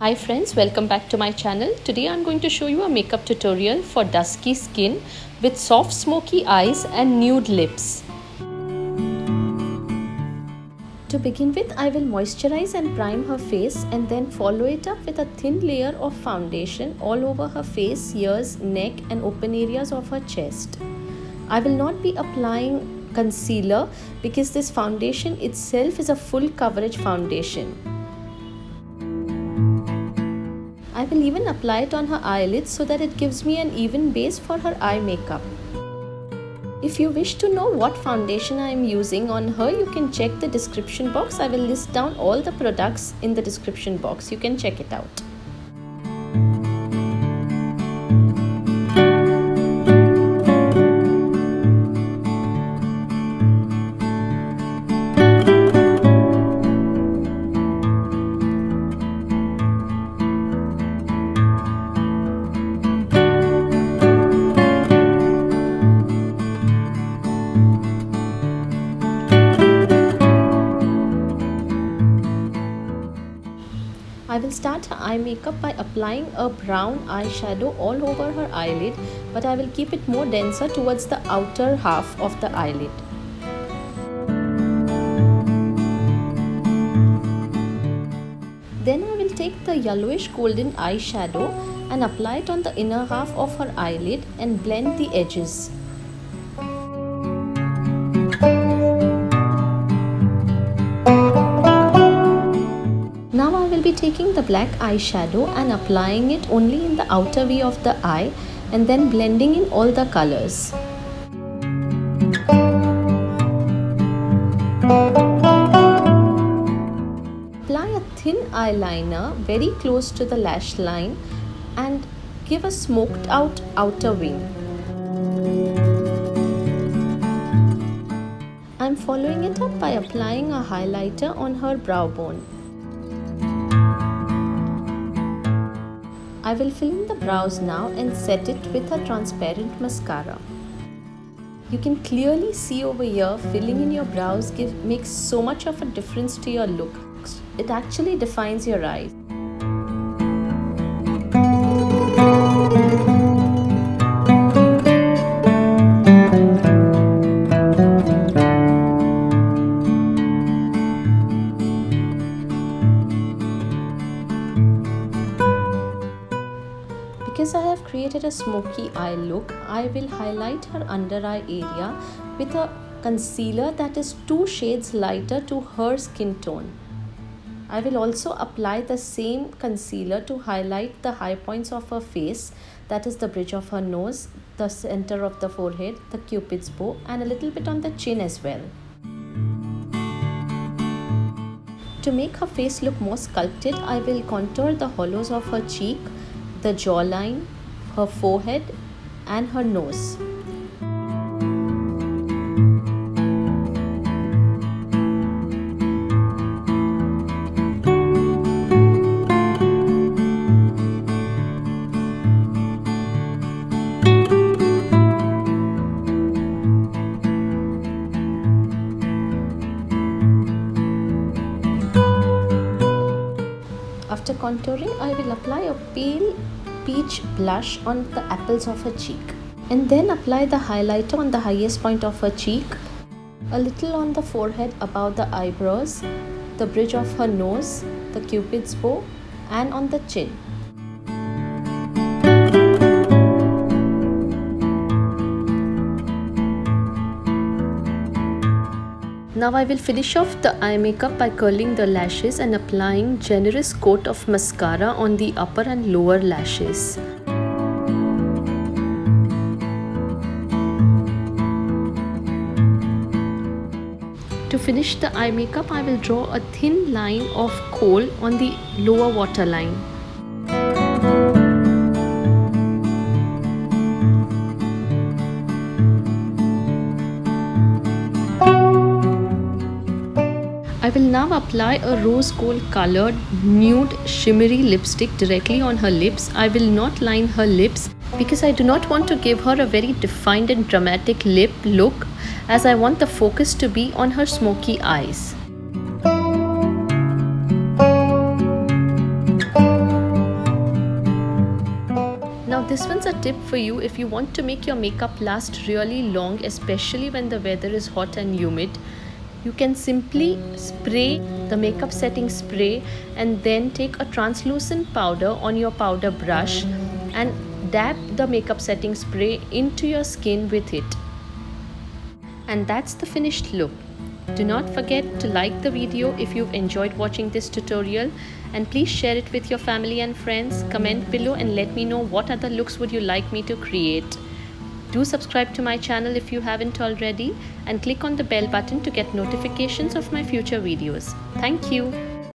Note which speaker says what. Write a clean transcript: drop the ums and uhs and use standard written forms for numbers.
Speaker 1: Hi friends, welcome back to my channel. Today I'm going to show you a makeup tutorial for dusky skin with soft smoky eyes and nude lips. To begin with, I will moisturize and prime her face and then follow it up with a thin layer of foundation all over her face, ears, neck and open areas of her chest. I will not be applying concealer because this foundation itself is a full coverage foundation. I will even apply it on her eyelids so that it gives me an even base for her eye makeup. If you wish to know what foundation I am using on her, you can check the description box. I will list down all the products in the description box. You can check it out. I will start her eye makeup by applying a brown eyeshadow all over her eyelid, but I will keep it more denser towards the outer half of the eyelid. Then I will take the yellowish golden eyeshadow and apply it on the inner half of her eyelid and blend the edges. Now I will be taking the black eyeshadow and applying it only in the outer V of the eye and then blending in all the colors. Apply a thin eyeliner very close to the lash line and give a smoked out outer wing. I am following it up by applying a highlighter on her brow bone. I will fill in the brows now and set it with a transparent mascara. You can clearly see over here filling in your brows makes so much of a difference to your look. It actually defines your eyes. Because I have created a smoky eye look, I will highlight her under eye area with a concealer that is 2 shades lighter to her skin tone. I will also apply the same concealer to highlight the high points of her face, that is the bridge of her nose, the center of the forehead, the cupid's bow and a little bit on the chin as well. To make her face look more sculpted, I will contour the hollows of her cheek, the jawline, her forehead and her nose. After contouring, I will apply a pale peach blush on the apples of her cheek and then apply the highlighter on the highest point of her cheek, a little on the forehead above the eyebrows, the bridge of her nose, the cupid's bow and on the chin. Now I will finish off the eye makeup by curling the lashes and applying generous coat of mascara on the upper and lower lashes. To finish the eye makeup, I will draw a thin line of Khol on the lower waterline. I will now apply a rose gold colored nude shimmery lipstick directly on her lips. I will not line her lips because I do not want to give her a very defined and dramatic lip look, as I want the focus to be on her smoky eyes. this one's a tip for you if you want to make your makeup last really long, especially when the weather is hot and humid. You can simply spray the makeup setting spray and then take a translucent powder on your powder brush and dab the makeup setting spray into your skin with it. And that's the finished look. Do not forget to like the video if you've enjoyed watching this tutorial, and please share it with your family and friends. Comment below and let me know what other looks would you like me to create. Do subscribe to my channel if you haven't already, and click on the bell button to get notifications of my future videos. Thank you.